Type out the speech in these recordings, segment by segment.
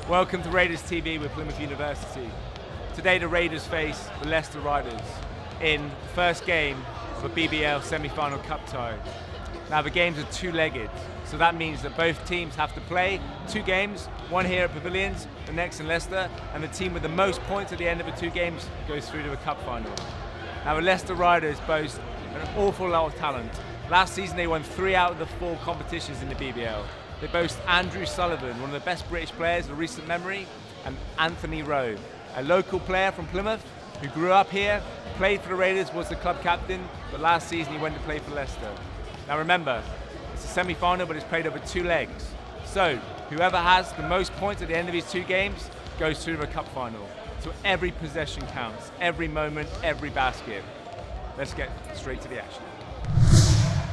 Welcome to RaidersTV with Plymouth University. Today the Raiders face the Leicester Riders in the first game of a BBL semi-final cup tie. Now the games are two-legged, so that means that both teams have to play 2 games, one here at Pavilions, the next in Leicester, and the team with the most points at the end of the 2 games goes through to a cup final. Now the Leicester Riders boast an awful lot of talent. Last season they won 3 out of the 4 competitions in the BBL. They boast Andrew Sullivan, one of the best British players of recent memory, and Anthony Rowe, a local player from Plymouth who grew up here, played for the Raiders, was the club captain, but last season he went to play for Leicester. Now remember, it's a semi-final, but it's played over 2 legs. So whoever has the most points at the end of these 2 games goes through to a cup final. So every possession counts, every moment, every basket. Let's get straight to the action.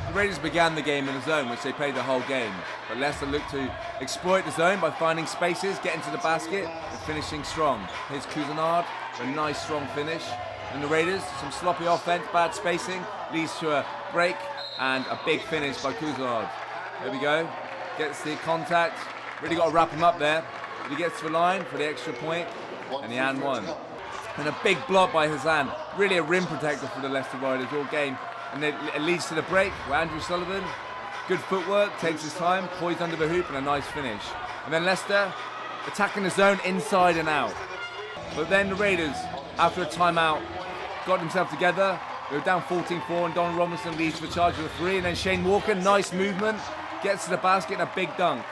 The Raiders began the game in a zone, which they played the whole game, but Leicester looked to exploit the zone by finding spaces, getting to the basket, and finishing strong. Here's Cousinard, a nice strong finish. And the Raiders, some sloppy offense, bad spacing, leads to a break and a big finish by Cousinard. There we go, gets the contact, really got to wrap him up there, but he gets to the line for the extra point, and the and one. And a big block by Hassan, really a rim protector for the Leicester Riders all game. And it leads to the break where Andrew Sullivan, good footwork, takes his time, poised under the hoop and a nice finish. And then Leicester attacking the zone inside and out. But then the Raiders, after a timeout, got themselves together. They were down 14-4 and Donald Robinson leads for charge of the 3. And then Shane Walker, nice movement, gets to the basket and a big dunk.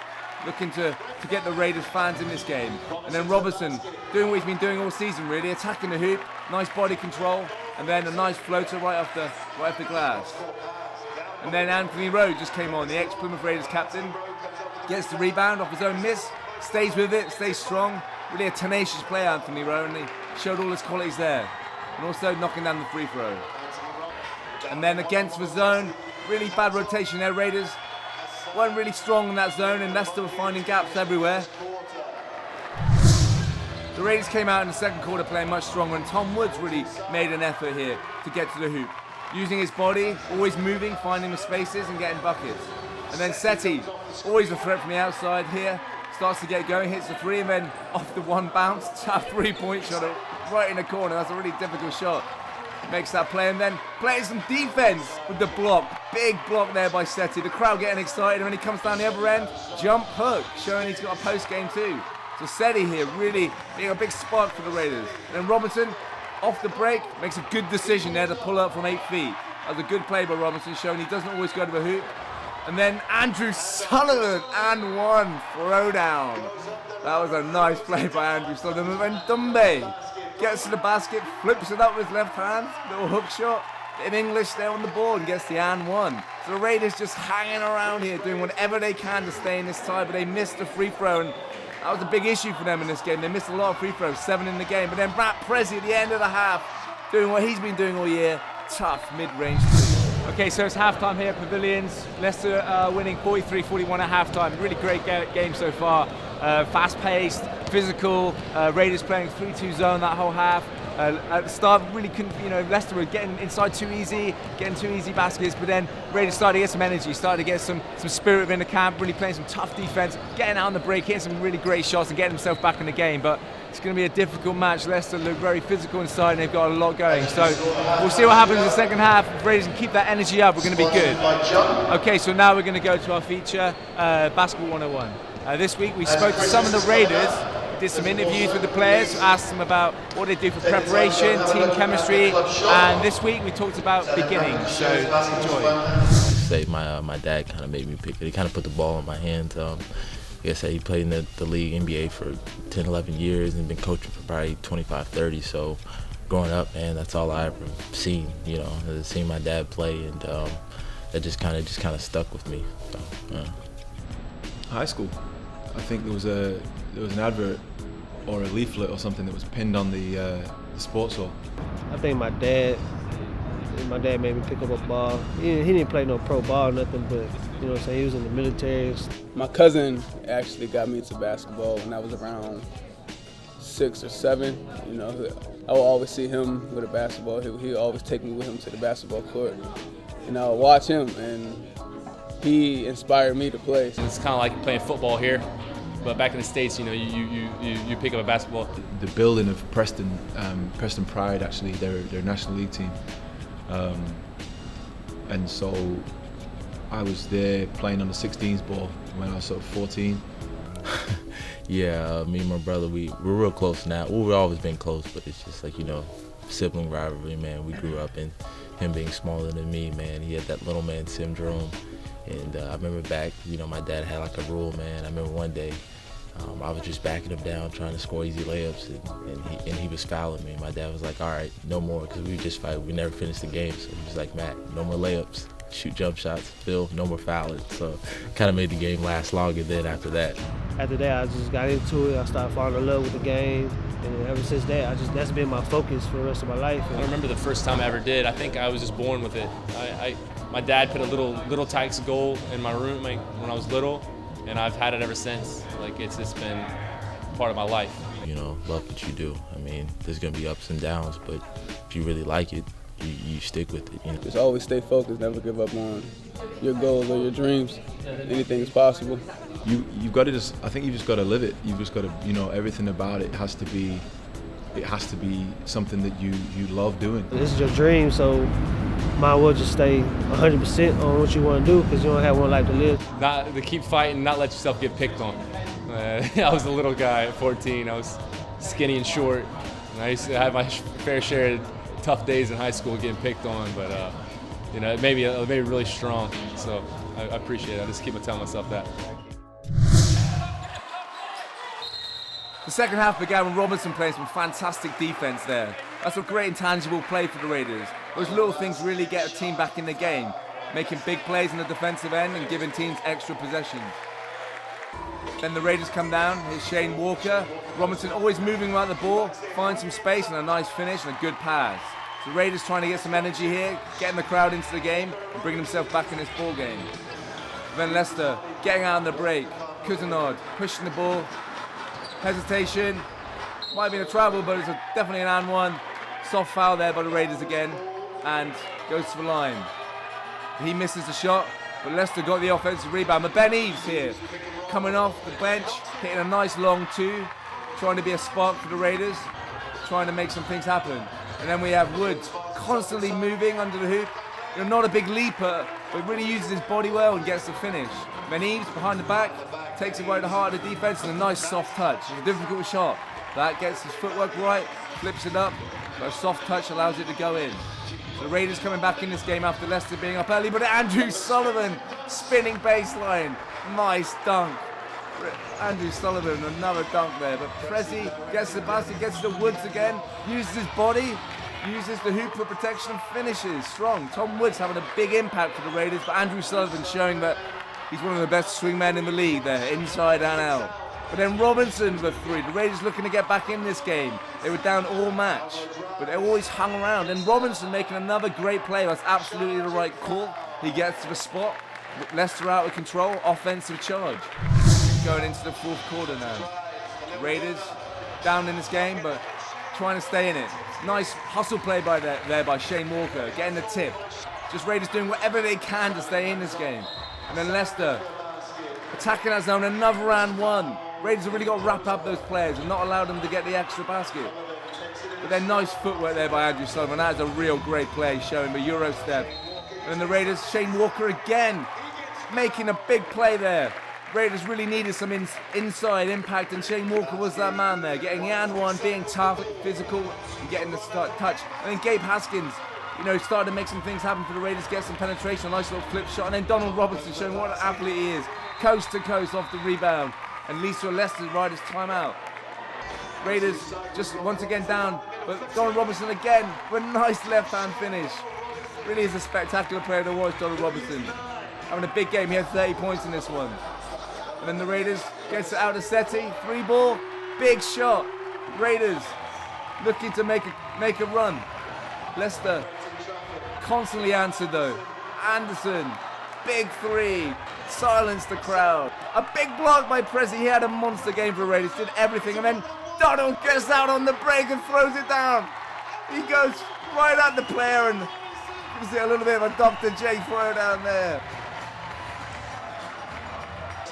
Looking to get the Raiders fans in this game. And then Robertson, doing what he's been doing all season really, attacking the hoop, nice body control, and then a nice floater right off the glass. And then Anthony Rowe just came on, the ex-Plymouth Raiders captain, gets the rebound off his own miss, stays with it, stays strong. Really a tenacious player, Anthony Rowe, and he showed all his qualities there. And also knocking down the free throw. And then against the zone, really bad rotation there, Raiders. Weren't really strong in that zone, and Leicester were finding gaps everywhere. The Raiders came out in the second quarter playing much stronger, and Tom Woods really made an effort here to get to the hoop. Using his body, always moving, finding the spaces and getting buckets. And then Seti, always a threat from the outside here, starts to get going, hits the 3, and then off the one bounce, tap 3-point shot right in the corner. That's a really difficult shot. Makes that play, and then playing some defense with the block. Big block there by Seti. The crowd getting excited, and when he comes down the other end, jump hook, showing he's got a post game too. So Seti here really being a big spark for the Raiders. And then Robinson, off the break, makes a good decision there to pull up from 8 feet. That was a good play by Robinson, showing he doesn't always go to the hoop. And then Andrew Sullivan, and 1 throwdown. That was a nice play by Andrew Sullivan. And then Dumbe gets to the basket, flips it up with his left hand, little hook shot, in English there on the board, and gets the and 1. So the Raiders just hanging around here, doing whatever they can to stay in this tie, but they missed the free throw, and that was a big issue for them in this game. They missed a lot of free throws, 7 in the game, but then Matt Prezi at the end of the half, doing what he's been doing all year, tough mid-range. Okay, so it's halftime here at Pavilions. Leicester winning 43-41 at halftime. Really great game so far. Fast-paced, physical. Raiders playing 3-2 zone that whole half. At the start, really couldn't, Leicester were getting inside too easy, getting 2 easy baskets, but then Raiders started to get some energy, started to get some spirit within the camp, really playing some tough defense, getting out on the break, hitting some really great shots and getting themselves back in the game. But it's going to be a difficult match. Leicester look very physical inside and they've got a lot going. So we'll see what happens in the second half. If Raiders can keep that energy up, we're going to be good. Okay, so now we're going to go to our feature, Basketball 101. This week we spoke to some of the Raiders, did some interviews with the players, asked them about what they do for preparation, team chemistry, and this week we talked about beginnings, so enjoy. My dad kind of made me pick it. He kind of put the ball in my hands. Like I said, he played in the league, NBA for 10, 11 years and been coaching for probably 25, 30, so growing up, man, that's all I ever seen, seeing my dad play, and that just kind of stuck with me. So, High school, I think there was an advert or a leaflet or something that was pinned on the sports hall. I think my dad made me pick up a ball. He didn't play no pro ball or nothing, but he was in the military. My cousin actually got me into basketball when I was around 6 or 7. I would always see him with a basketball. He would always take me with him to the basketball court, and I would watch him, and he inspired me to play. It's kind of like playing football here. but back in the States, you know, you pick up a basketball. The building of Preston Pride, actually, their National League team, and so I was there playing on the 16s ball when I was sort of 14. Yeah, me and my brother, we're real close now. Well, we've always been close, but it's just like, you know, sibling rivalry, man. We grew up in him being smaller than me, man. He had that little man syndrome. And I remember back, you know, my dad had like a rule, man. I remember one day, I was just backing him down, trying to score easy layups, and he was fouling me. My dad was like, all right, no more, because we just fight. We never finished the game. So he was like, Matt, no more layups. Shoot jump shots, Phil, no more fouling. So kind of made the game last longer then after that. After that, I just got into it. I started falling in love with the game. And ever since that, that's been my focus for the rest of my life. I remember the first time I ever did. I think I was just born with it. My dad put a little Tikes goal in my room when I was little, and I've had it ever since. Like, it's just been part of my life. You know, love what you do. I mean, there's gonna be ups and downs, but if you really like it, you stick with it. You know? Just always stay focused, never give up on your goals or your dreams. Anything is possible. You've got to I think you've just got to live it. You've just got to, you know, everything about it has to be something that you love doing. This is your dream, so might as well just stay 100% on what you want to do, because you don't have one life to live. Not to keep fighting, not let yourself get picked on. I was a little guy at 14. I was skinny and short, and I used to have my fair share of tough days in high school getting picked on, but you know, it made me really strong. So I appreciate it. I just keep telling myself that. The second half began with Robinson playing some fantastic defense there. That's a great intangible play for the Raiders. Those little things really get a team back in the game, making big plays in the defensive end and giving teams extra possessions. Then the Raiders come down, here's Shane Walker. Robinson always moving around the ball, finds some space and a nice finish and a good pass. So the Raiders trying to get some energy here, getting the crowd into the game and bringing themselves back in this ball game. Then Leicester getting out on the break. Cousinard pushing the ball. Hesitation. Might have been a travel, but it's definitely an and one. Soft foul there by the Raiders again and goes to the line. He misses the shot, but Leicester got the offensive rebound. But Ben Eves here, coming off the bench, hitting a nice long two, trying to be a spark for the Raiders, trying to make some things happen. And then we have Woods constantly moving under the hoop. You know, not a big leaper, but really uses his body well and gets the finish. Ben Eves behind the back, takes it right to the heart of the defense and a nice soft touch. It's a difficult shot. That gets his footwork right, flips it up, but a soft touch allows it to go in. So the Raiders coming back in this game after Leicester being up early, but Andrew Sullivan spinning baseline. Nice dunk. Andrew Sullivan, another dunk there, but Prezi gets the basket, gets the Woods again, uses his body, uses the hoop for protection, finishes strong. Tom Woods having a big impact for the Raiders, but Andrew Sullivan showing that he's one of the best swingmen in the league there, inside and out. But then Robinson with three. The Raiders looking to get back in this game. They were down all match, but they always hung around. And Robinson making another great play. That's absolutely the right call. He gets to the spot. Leicester out of control. Offensive charge. Going into the fourth quarter now. The Raiders down in this game, but trying to stay in it. Nice hustle play there by Shane Walker, getting the tip. Just Raiders doing whatever they can to stay in this game. And then Leicester attacking that zone, another and one. Raiders have really got to wrap up those players and not allow them to get the extra basket. But then nice footwork there by Andrew Sullivan. That is a real great play, showing the Euro step. And then the Raiders, Shane Walker again, making a big play there. Raiders really needed some inside impact, and Shane Walker was that man there, getting the and one, being tough, physical, and getting the touch. And then Gabe Haskins, you know, started to make some things happen for the Raiders, get some penetration, a nice little flip shot, and then Donald Robertson showing what an athlete he is, coast to coast off the rebound, and leads to a Leicester Riders timeout. Raiders just once again down, but Donald Robertson again with a nice left-hand finish. Really is a spectacular player to watch, Donald Robertson. Having a big game, he had 30 points in this one. And then the Raiders gets it out of Seti, 3-ball, big shot. Raiders looking to make a run. Leicester constantly answered though. Anderson, big three, silenced the crowd. A big block by Prezi, he had a monster game for the Raiders, did everything, and then Donald gets out on the break and throws it down. He goes right at the player and gives it a little bit of a Dr. J throw down there.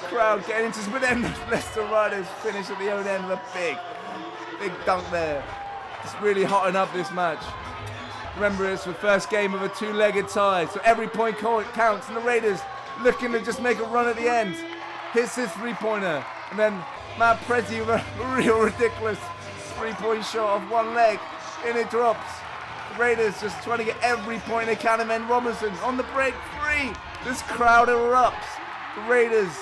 crowd getting into but then Leicester Riders finish at the own end with a big dunk there. It's really hotting up this match. Remember, it's the first game of a two-legged tie, so every point counts, and the Raiders looking to just make a run at the end. Hits his three-pointer, and then Matt Prezi with a real ridiculous three-point shot off one leg, and it drops. The Raiders just trying to get every point they can, and then Robinson on the break, three. This crowd erupts. The Raiders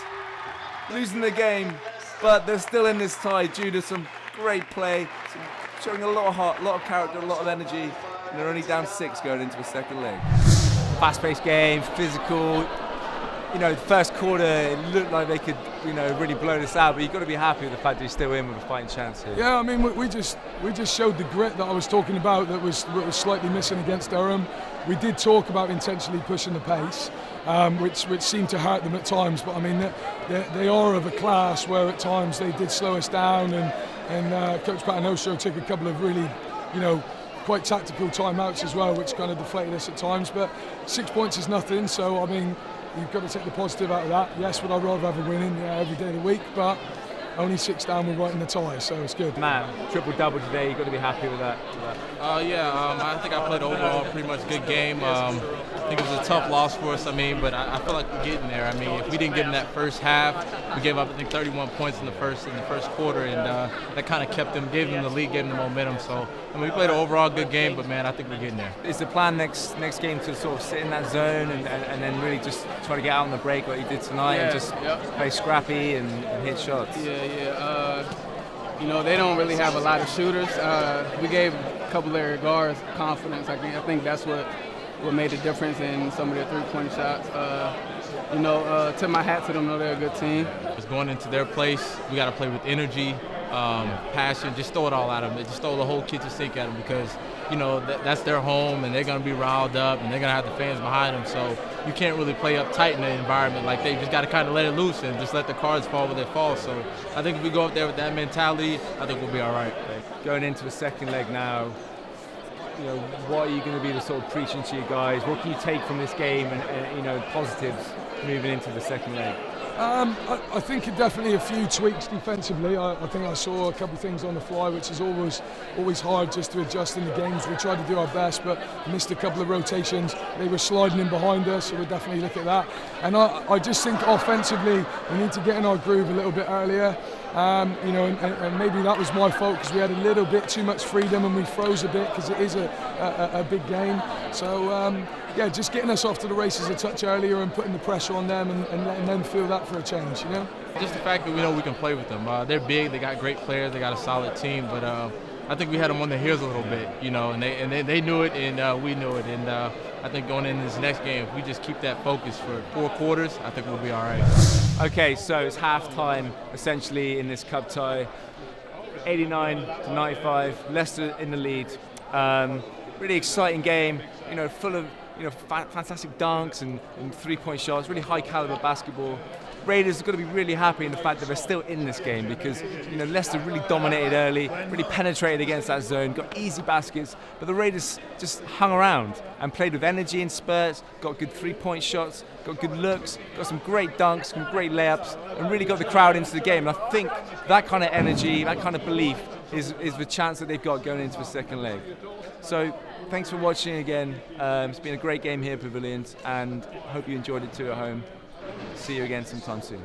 losing the game, but they're still in this tie due to some great play, showing a lot of heart, a lot of character, a lot of energy, and they're only down 6 going into the second leg. Fast-paced game, physical. The first quarter it looked like they could, really blow this out, but you've got to be happy with the fact that you're still in with a fighting chance here. Yeah, I mean, we just showed the grit that I was talking about that was slightly missing against Durham. We did talk about intentionally pushing the pace, which seemed to hurt them at times, but I mean, they are of a class where at times they did slow us down, and Coach Patinoso took a couple of really, quite tactical timeouts as well, which kind of deflated us at times, but 6 points is nothing, so I mean, you've got to take the positive out of that. Yes, would I rather have a winning every day of the week, but only 6 down, we're right in the tie, so it's good. Matt, triple-double today, you've got to be happy with that. I think I played overall pretty much good game. I think it was a tough loss for us, but I feel like we're getting there. I mean, if we didn't get in that first half, we gave up, I think, 31 points in the first quarter, and that kind of gave them the lead, gave them the momentum. So, we played an overall good game, but, man, I think we're getting there. Is the plan next game to sort of sit in that zone and then really just try to get out on the break like you did tonight and just play scrappy and hit shots? They don't really have a lot of shooters. We gave a couple of their guards confidence. I think that's what made the difference in some of their three-point shots. Tip my hat to them. They're a good team. It's going into their place. We got to play with energy, passion. Just throw it all at them. Just throw the whole kitchen sink at them because, that's their home and they're going to be riled up and they're going to have the fans behind them. So you can't really play uptight in an environment like that. You just got to kind of let it loose and just let the cards fall where they fall. So I think if we go up there with that mentality, I think we'll be all right. Going into the second leg now, what are you going to be the sort of preaching to you guys? What can you take from this game and positives moving into the second leg? I think definitely a few tweaks defensively. I think I saw a couple of things on the fly, which is always hard just to adjust in the games. We tried to do our best, but missed a couple of rotations. They were sliding in behind us, so we'll definitely look at that. And I just think offensively, we need to get in our groove a little bit earlier. And maybe that was my fault because we had a little bit too much freedom and we froze a bit because it is a big game. So just getting us off to the races a touch earlier and putting the pressure on them and letting them feel that for a change, Just the fact that we know we can play with them. They're big, they got great players, they got a solid team, but I think we had them on their heels a little bit, and they knew it and we knew it. And I think going into this next game, if we just keep that focus for 4 quarters, I think we'll be all right. Okay, so it's half-time essentially in this cup tie. 89-95, Leicester in the lead. Really exciting game, full of fantastic dunks and three-point shots, really high-caliber basketball. Raiders are going to be really happy in the fact that they're still in this game because Leicester really dominated early, really penetrated against that zone, got easy baskets, but the Raiders just hung around and played with energy in spurts, got good three-point shots, got good looks, got some great dunks, some great layups, and really got the crowd into the game. And I think that kind of energy, that kind of belief is the chance that they've got going into the second leg. So thanks for watching again. It's been a great game here at Pavilions, and hope you enjoyed it too at home. See you again sometime soon.